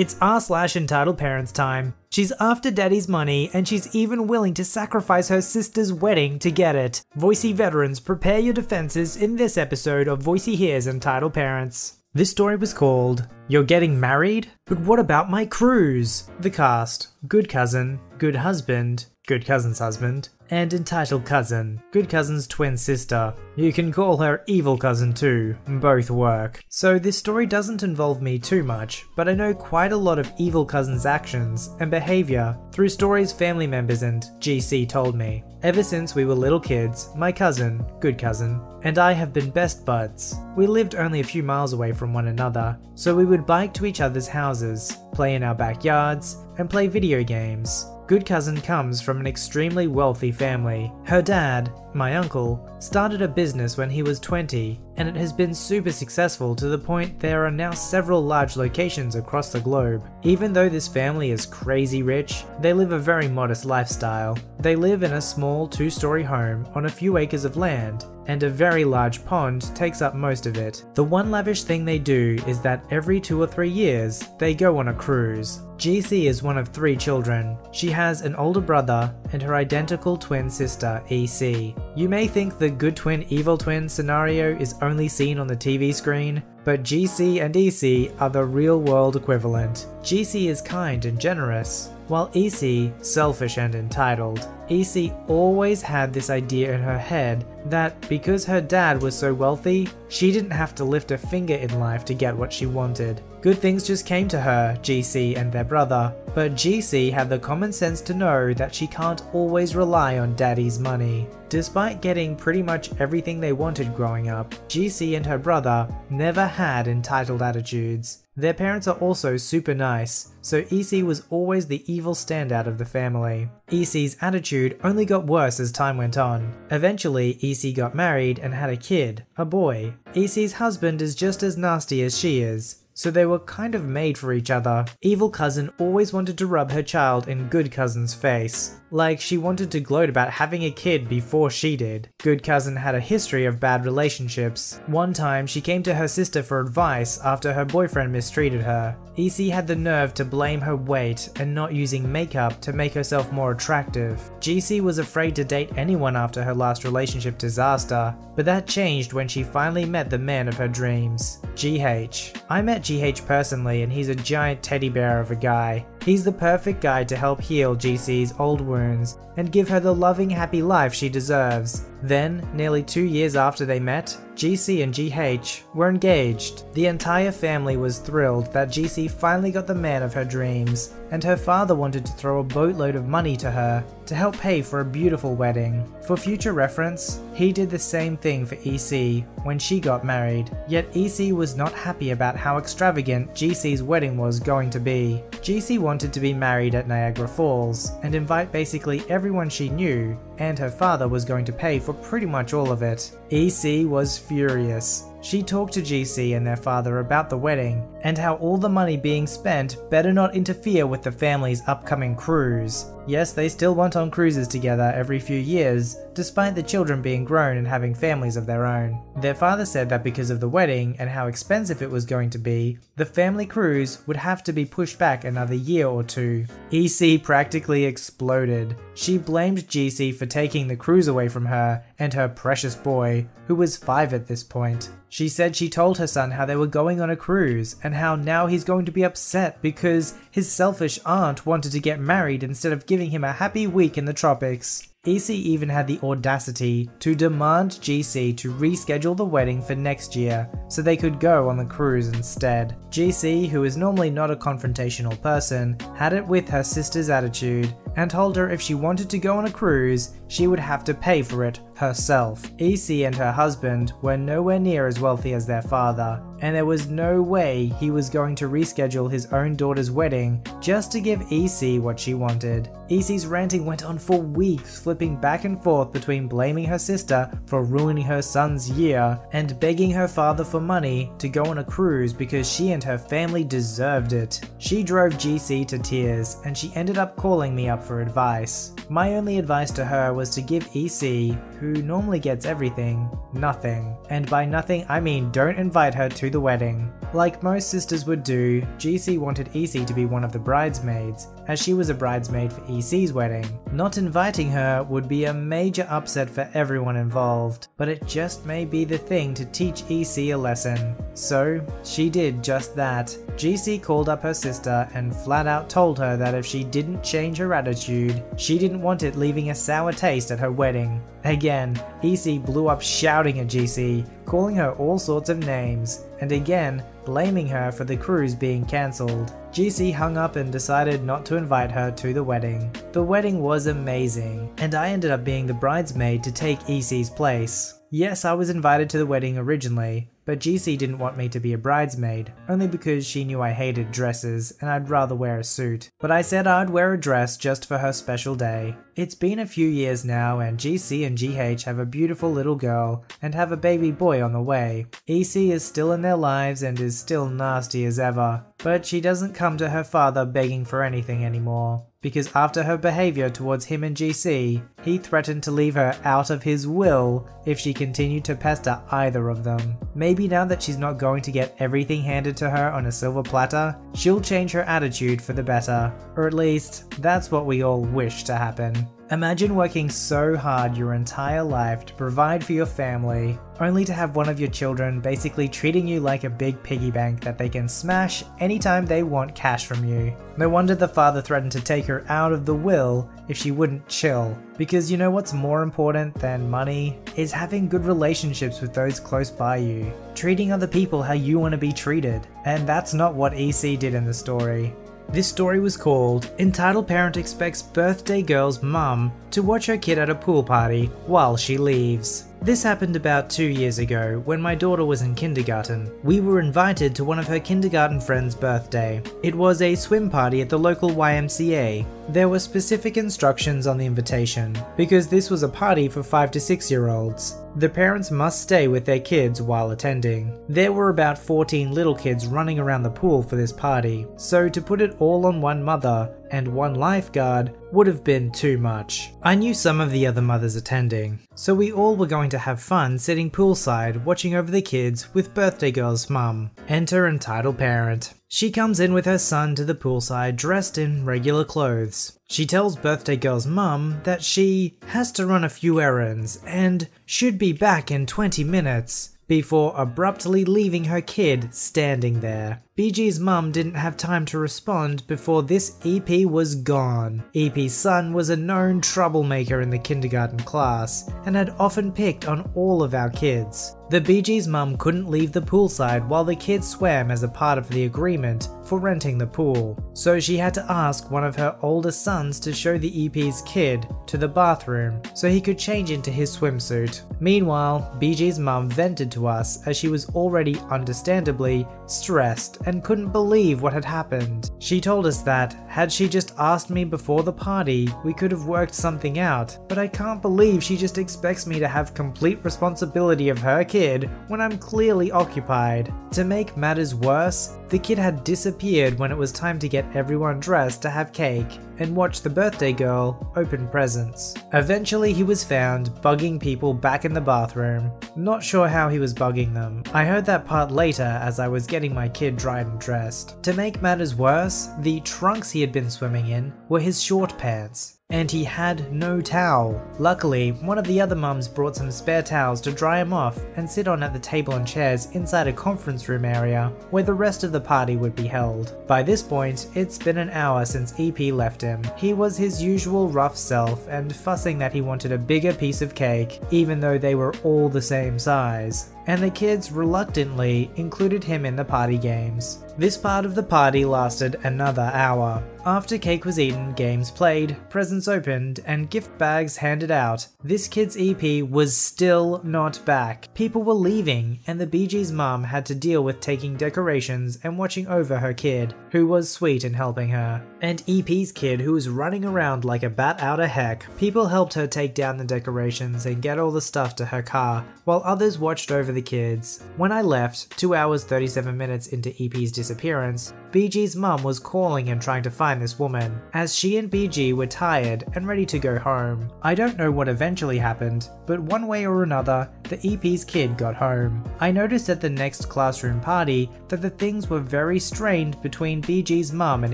It's r/entitled parents time. She's after daddy's money and she's even willing to sacrifice her sister's wedding to get it. Voicey Veterans, prepare your defenses in this episode of VoiceyHere's Entitled Parents. This story was called, You're Getting Married? But What About My Cruise? The cast, good cousin, good husband, good cousin's husband, and entitled cousin, good cousin's twin sister. You can call her evil cousin too, both work. So this story doesn't involve me too much, but I know quite a lot of evil cousin's actions and behavior through stories family members and GC told me. Ever since we were little kids, my cousin, good cousin, and I have been best buds. We lived only a few miles away from one another, so we would bike to each other's houses, play in our backyards, and play video games. Good cousin comes from an extremely wealthy family. Her dad, my uncle, started a business when he was 20, and it has been super successful to the point there are now several large locations across the globe. Even though this family is crazy rich, they live a very modest lifestyle. They live in a small 2-story home on a few acres of land, and a very large pond takes up most of it. The one lavish thing they do is that every 2 or 3 years, they go on a cruise. GC is one of 3 children. She has an older brother and her identical twin sister, EC. You may think the good twin evil twin scenario is only seen on the TV screen, but GC and EC are the real world equivalent. GC is kind and generous, while EC selfish and entitled. EC always had this idea in her head that because her dad was so wealthy, she didn't have to lift a finger in life to get what she wanted. Good things just came to her, GC and their brother, but GC had the common sense to know that she can't always rely on daddy's money. Despite getting pretty much everything they wanted growing up, GC and her brother never had entitled attitudes. Their parents are also super nice, so EC was always the evil standout of the family. EC's attitude only got worse as time went on. Eventually, EC got married and had a kid, a boy. EC's husband is just as nasty as she is, so they were kind of made for each other. Evil cousin always wanted to rub her child in good cousin's face. Like she wanted to gloat about having a kid before she did. Good cousin had a history of bad relationships. One time she came to her sister for advice after her boyfriend mistreated her. EC had the nerve to blame her weight and not using makeup to make herself more attractive. GC was afraid to date anyone after her last relationship disaster, but that changed when she finally met the man of her dreams, GH. I met GH personally and he's a giant teddy bear of a guy. He's the perfect guy to help heal GC's old wounds and give her the loving, happy life she deserves. Then, nearly 2 years after they met, GC and GH were engaged. The entire family was thrilled that GC finally got the man of her dreams, and her father wanted to throw a boatload of money to her to help pay for a beautiful wedding. For future reference, he did the same thing for EC when she got married, yet EC was not happy about how extravagant GC's wedding was going to be. GC wanted to be married at Niagara Falls and invite basically everyone she knew, and her father was going to pay for pretty much all of it. EC was furious. She talked to GC and their father about the wedding, and how all the money being spent better not interfere with the family's upcoming cruise. Yes, they still went on cruises together every few years, despite the children being grown and having families of their own. Their father said that because of the wedding and how expensive it was going to be, the family cruise would have to be pushed back another year or 2. EC practically exploded. She blamed GC for taking the cruise away from her and her precious boy, who was 5 at this point. She said she told her son how they were going on a cruise and how now he's going to be upset because his selfish aunt wanted to get married instead of giving him a happy week in the tropics. EC even had the audacity to demand GC to reschedule the wedding for next year so they could go on the cruise instead. GC, who is normally not a confrontational person, had it with her sister's attitude and told her if she wanted to go on a cruise, she would have to pay for it herself. EC and her husband were nowhere near as wealthy as their father, and there was no way he was going to reschedule his own daughter's wedding just to give EC what she wanted. EC's ranting went on for weeks, flipping back and forth between blaming her sister for ruining her son's year and begging her father for money to go on a cruise because she and her family deserved it. She drove GC to tears, and she ended up calling me up for advice. My only advice to her was to give EC, who normally gets everything, nothing. And by nothing I mean don't invite her to the wedding. Like most sisters would do, GC wanted EC to be one of the bridesmaids, as she was a bridesmaid for EC's wedding. Not inviting her would be a major upset for everyone involved, but it just may be the thing to teach EC a lesson. So she did just that. GC called up her sister and flat out told her that if she didn't change her attitude, she didn't want it leaving a sour taste at her wedding. Again, EC blew up shouting at GC, calling her all sorts of names, and again, blaming her for the cruise being cancelled. GC hung up and decided not to invite her to the wedding. The wedding was amazing, and I ended up being the bridesmaid to take EC's place. Yes, I was invited to the wedding originally, but GC didn't want me to be a bridesmaid, only because she knew I hated dresses and I'd rather wear a suit. But I said I'd wear a dress just for her special day. It's been a few years now and GC and GH have a beautiful little girl and have a baby boy on the way. EC is still in their lives and is still nasty as ever, but she doesn't come to her father begging for anything anymore. Because after her behavior towards him and GC, he threatened to leave her out of his will if she continued to pester either of them. Maybe now that she's not going to get everything handed to her on a silver platter, she'll change her attitude for the better. Or at least, that's what we all wish to happen. Imagine working so hard your entire life to provide for your family, only to have one of your children basically treating you like a big piggy bank that they can smash anytime they want cash from you. No wonder the father threatened to take her out of the will if she wouldn't chill. Because you know what's more important than money? Is having good relationships with those close by you. Treating other people how you want to be treated. And that's not what EC did in the story. This story was called Entitled Parent Expects Birthday Girl's Mum to Watch Her Kid at a Pool Party While She Leaves. This happened about 2 years ago when my daughter was in kindergarten. We were invited to one of her kindergarten friend's birthday. It was a swim party at the local YMCA. There were specific instructions on the invitation, because this was a party for 5 to 6-year-olds. The parents must stay with their kids while attending. There were about 14 little kids running around the pool for this party, so to put it all on one mother and one lifeguard would have been too much. I knew some of the other mothers attending, so we all were going to have fun sitting poolside watching over the kids with birthday girl's mum. Enter entitled parent. She comes in with her son to the poolside dressed in regular clothes. She tells birthday girl's mum that she has to run a few errands and should be back in 20 minutes, before abruptly leaving her kid standing there. BG's mum didn't have time to respond before this EP was gone. EP's son was a known troublemaker in the kindergarten class and had often picked on all of our kids. The BG's mum couldn't leave the poolside while the kids swam as a part of the agreement for renting the pool, so she had to ask one of her older sons to show the EP's kid to the bathroom so he could change into his swimsuit. Meanwhile, BG's mum vented to us as she was already understandably stressed and couldn't believe what had happened. She told us that, had she just asked me before the party, we could have worked something out, but I can't believe she just expects me to have complete responsibility of her kid when I'm clearly occupied. To make matters worse, the kid had disappeared when it was time to get everyone dressed to have cake and watch the birthday girl open presents. Eventually he was found bugging people back in the bathroom. Not sure how he was bugging them. I heard that part later as I was getting my kid dried and dressed. To make matters worse, the trunks he had been swimming in were his short pants, and he had no towel. Luckily, one of the other mums brought some spare towels to dry him off and sit on at the table and chairs inside a conference room area where the rest of the party would be held. By this point, it's been an hour since EP left him. He was his usual rough self and fussing that he wanted a bigger piece of cake, even though they were all the same size. And the kids reluctantly included him in the party games. This part of the party lasted another hour. After cake was eaten, games played, presents opened, and gift bags handed out, this kid's EP was still not back. People were leaving, and the BG's mum had to deal with taking decorations and watching over her kid, who was sweet in helping her. And EP's kid, who was running around like a bat out of heck. People helped her take down the decorations and get all the stuff to her car, while others watched over the kids. When I left, 2 hours 37 minutes into EP's disappearance, BG's mum was calling and trying to find this woman, as she and BG were tired and ready to go home. I don't know what eventually happened, but one way or another, the EP's kid got home. I noticed at the next classroom party that the things were very strained between BG's mum and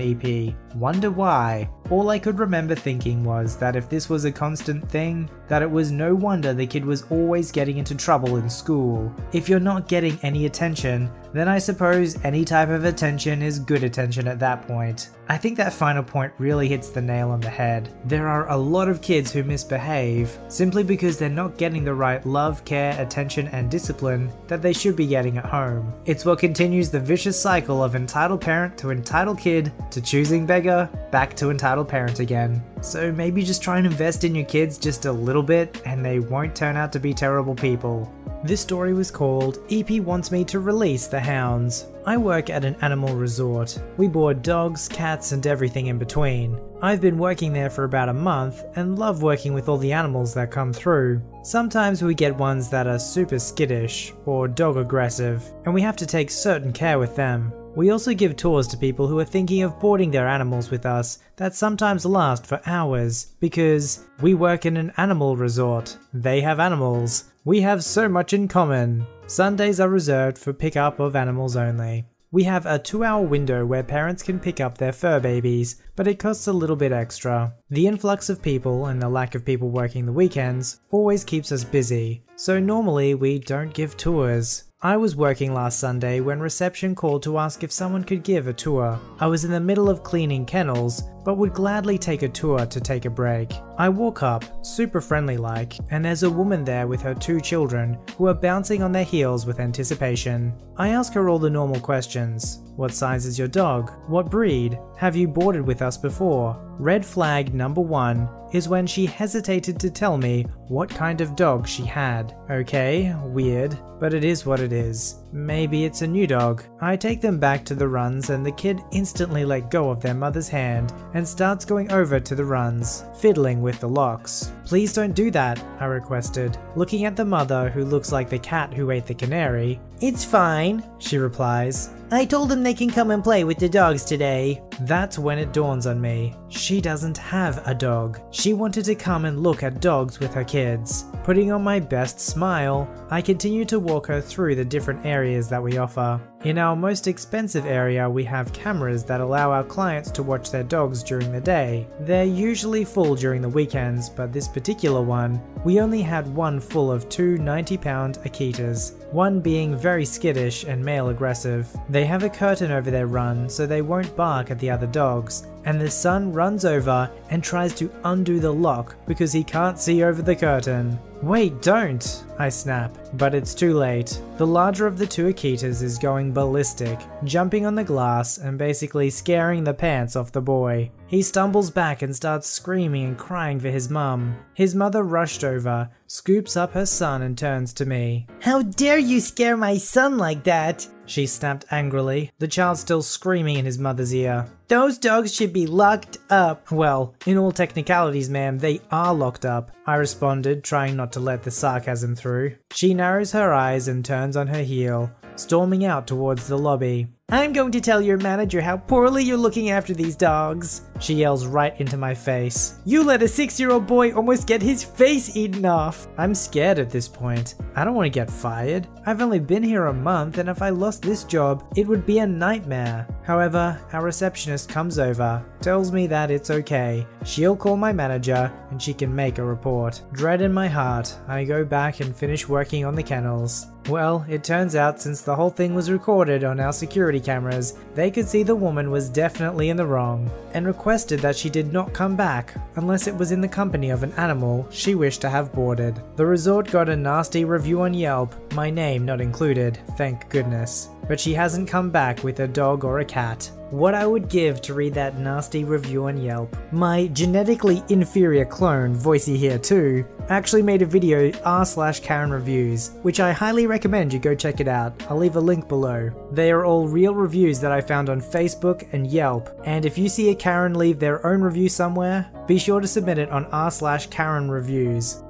EP. Wonder why? All I could remember thinking was that if this was a constant thing, that it was no wonder the kid was always getting into trouble in school. If you're not getting any attention, then I suppose any type of attention is good attention at that point. I think that final point really hits the nail on the head. There are a lot of kids who misbehave simply because they're not getting the right love, care, attention, and discipline that they should be getting at home. It's what continues the vicious cycle of entitled parent to entitled kid to choosing beggar, back to entitled parent again. So maybe just try and invest in your kids just a little bit and they won't turn out to be terrible people. This story was called EP Wants Me to Release the Hounds. I work at an animal resort. We board dogs, cats, and everything in between. I've been working there for about a month and love working with all the animals that come through. Sometimes we get ones that are super skittish or dog aggressive, and we have to take certain care with them. We also give tours to people who are thinking of boarding their animals with us that sometimes last for hours because we work in an animal resort. They have animals. We have so much in common. Sundays are reserved for pickup of animals only. We have a 2-hour window where parents can pick up their fur babies, but it costs a little bit extra. The influx of people and the lack of people working the weekends always keeps us busy, so normally we don't give tours. I was working last Sunday when reception called to ask if someone could give a tour. I was in the middle of cleaning kennels, but would gladly take a tour to take a break. I walk up, super friendly like, and there's a woman there with her 2 children who are bouncing on their heels with anticipation. I ask her all the normal questions. What size is your dog? What breed? Have you boarded with us before? Red flag number 1 is when she hesitated to tell me what kind of dog she had. Okay, weird, but it is what it is. Maybe it's a new dog. I take them back to the runs and the kid instantly let go of their mother's hand and starts going over to the runs, fiddling with the locks. Please don't do that, I requested, looking at the mother who looks like the cat who ate the canary. It's fine, she replies. I told them they can come and play with the dogs today. That's when it dawns on me. She doesn't have a dog. She wanted to come and look at dogs with her kids. Putting on my best smile, I continue to walk her through the different areas that we offer. In our most expensive area, we have cameras that allow our clients to watch their dogs during the day. They're usually full during the weekends, but this particular one, we only had one full of 2 90-pound Akitas, one being very skittish and male aggressive. They have a curtain over their run so they won't bark at the other dogs, and the son runs over and tries to undo the lock because he can't see over the curtain. Wait, don't! I snap, but it's too late. The larger of the 2 Akitas is going ballistic, jumping on the glass and basically scaring the pants off the boy. He stumbles back and starts screaming and crying for his mum. His mother rushed over, scoops up her son and turns to me. "How dare you scare my son like that?" she snapped angrily, the child still screaming in his mother's ear. "Those dogs should be locked up." "Well, in all technicalities, ma'am, they are locked up," I responded, trying not to let the sarcasm through. She narrows her eyes and turns on her heel, storming out towards the lobby. "I'm going to tell your manager how poorly you're looking after these dogs," she yells right into my face. "You let a 6-year-old boy almost get his face eaten off." I'm scared at this point. I don't want to get fired. I've only been here a month, and if I lost this job, it would be a nightmare. However, our receptionist comes over, tells me that it's okay. She'll call my manager, and she can make a report. Dread in my heart, I go back and finish working on the kennels. Well, it turns out since the whole thing was recorded on our security cameras, they could see the woman was definitely in the wrong, and requested that she did not come back unless it was in the company of an animal she wished to have boarded. The resort got a nasty review on Yelp, my name not included, thank goodness. But she hasn't come back with a dog or a cat. What I would give to read that nasty review on Yelp. My genetically inferior clone, VoiceyHere 2, actually made a video r/Karen reviews, which I highly recommend you go check it out. I'll leave a link below. They are all real reviews that I found on Facebook and Yelp, and if you see a Karen leave their own review somewhere, be sure to submit it on r/Karen reviews.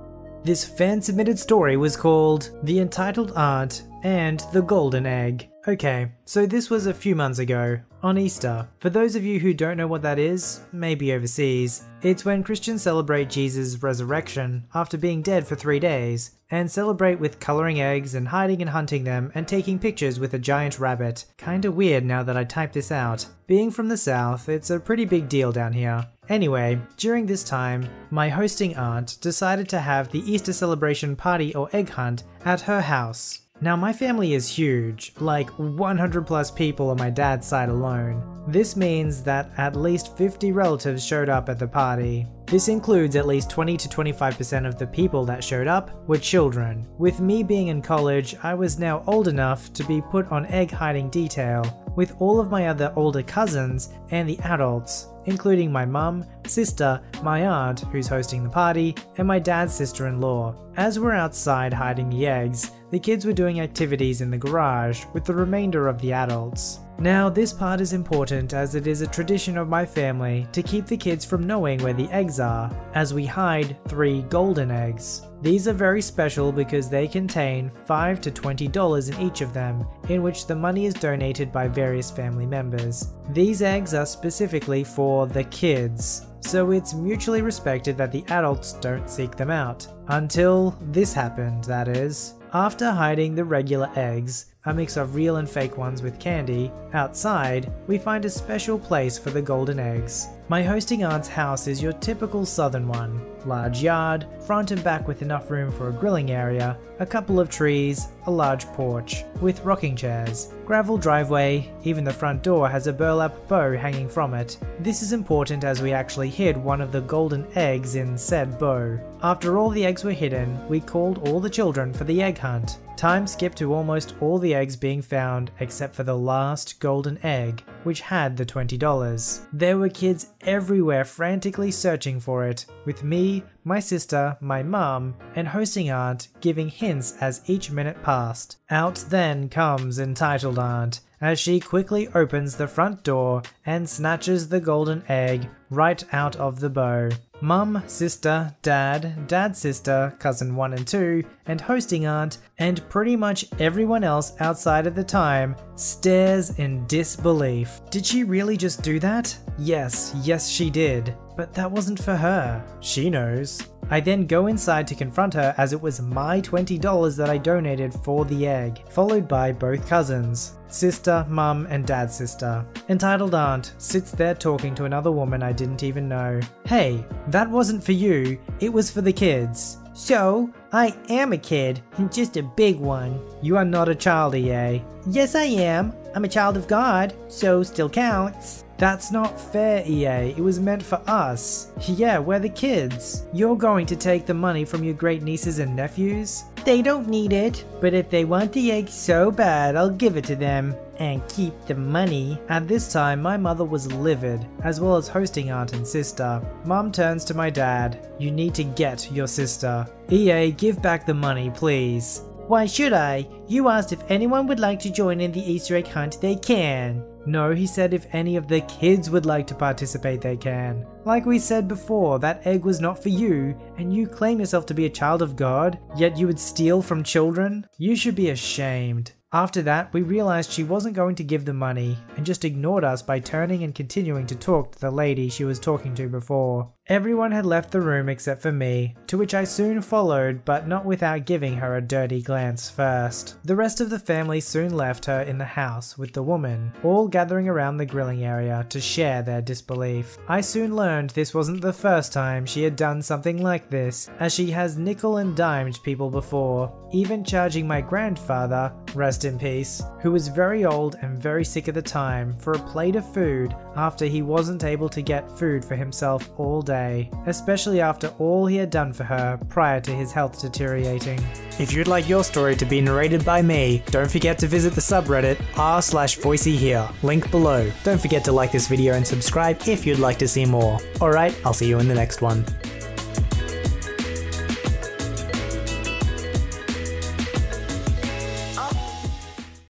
This fan-submitted story was called The Entitled Aunt and the Golden Egg. Okay, so this was a few months ago. On Easter, for those of you who don't know what that is, maybe overseas, it's when Christians celebrate Jesus' resurrection after being dead for 3 days, and celebrate with coloring eggs and hiding and hunting them and taking pictures with a giant rabbit. Kinda weird now that I type this out. Being from the south, it's a pretty big deal down here. Anyway, during this time, my hosting aunt decided to have the Easter celebration party or egg hunt at her house. Now my family is huge, like 100 plus people on my dad's side alone. This means that at least 50 relatives showed up at the party. This includes at least 20 to 25% of the people that showed up were children. With me being in college, I was now old enough to be put on egg hiding detail, with all of my other older cousins and the adults, including my mum, sister, my aunt who's hosting the party, and my dad's sister-in-law. As we're outside hiding the eggs, the kids were doing activities in the garage with the remainder of the adults. Now this part is important as it is a tradition of my family to keep the kids from knowing where the eggs are, as we hide 3 golden eggs. These are very special because they contain $5 to $20 in each of them, in which the money is donated by various family members. These eggs are specifically for the kids, so it's mutually respected that the adults don't seek them out. Until this happened, that is. After hiding the regular eggs, a mix of real and fake ones with candy, outside, we find a special place for the golden eggs. My hosting aunt's house is your typical southern one. Large yard, front and back with enough room for a grilling area, a couple of trees, a large porch, with rocking chairs, gravel driveway, even the front door has a burlap bow hanging from it. This is important as we actually hid one of the golden eggs in said bow. After all the eggs were hidden, we called all the children for the egg hunt. Time skipped to almost all the eggs being found except for the last golden egg, which had the $20. There were kids everywhere frantically searching for it, with me, my sister, my mum, and hosting aunt giving hints as each minute passed. Out then comes entitled aunt, as she quickly opens the front door and snatches the golden egg right out of the bow. Mum, sister, dad, dad's sister, cousin 1 and 2, and hosting aunt, and pretty much everyone else outside at the time stares in disbelief. Did she really just do that? Yes she did. But that wasn't for her. She knows. I then go inside to confront her as it was my $20 that I donated for the egg, followed by both cousins. Sister, mum, and dad's sister. Entitled aunt sits there talking to another woman I didn't even know. Hey, that wasn't for you, it was for the kids. So, I am a kid, just a big one. You are not a child, EA. Yes I am. I'm a child of God, so still counts. That's not fair, EA. It was meant for us. Yeah, we're the kids. You're going to take the money from your great nieces and nephews? They don't need it, but if they want the egg so bad, I'll give it to them. And keep the money. At this time, my mother was livid, as well as hosting aunt and sister. Mum turns to my dad. You need to get your sister. EA, give back the money, please. Why should I? You asked if anyone would like to join in the Easter egg hunt, they can. No, he said if any of the kids would like to participate, they can. Like we said before, that egg was not for you, and you claim yourself to be a child of God, yet you would steal from children? You should be ashamed. After that, we realized she wasn't going to give the money, and just ignored us by turning and continuing to talk to the lady she was talking to before. Everyone had left the room except for me, to which I soon followed, but not without giving her a dirty glance first. The rest of the family soon left her in the house with the woman, all gathering around the grilling area to share their disbelief. I soon learned this wasn't the first time she had done something like this, as she has nickel and dimed people before, even charging my grandfather, rest in peace, who was very old and very sick at the time, for a plate of food after he wasn't able to get food for himself all day, especially after all he had done for her prior to his health deteriorating. If you'd like your story to be narrated by me, don't forget to visit the subreddit r/VoiceyHere, link below. Don't forget to like this video and subscribe if you'd like to see more. Alright, I'll see you in the next one.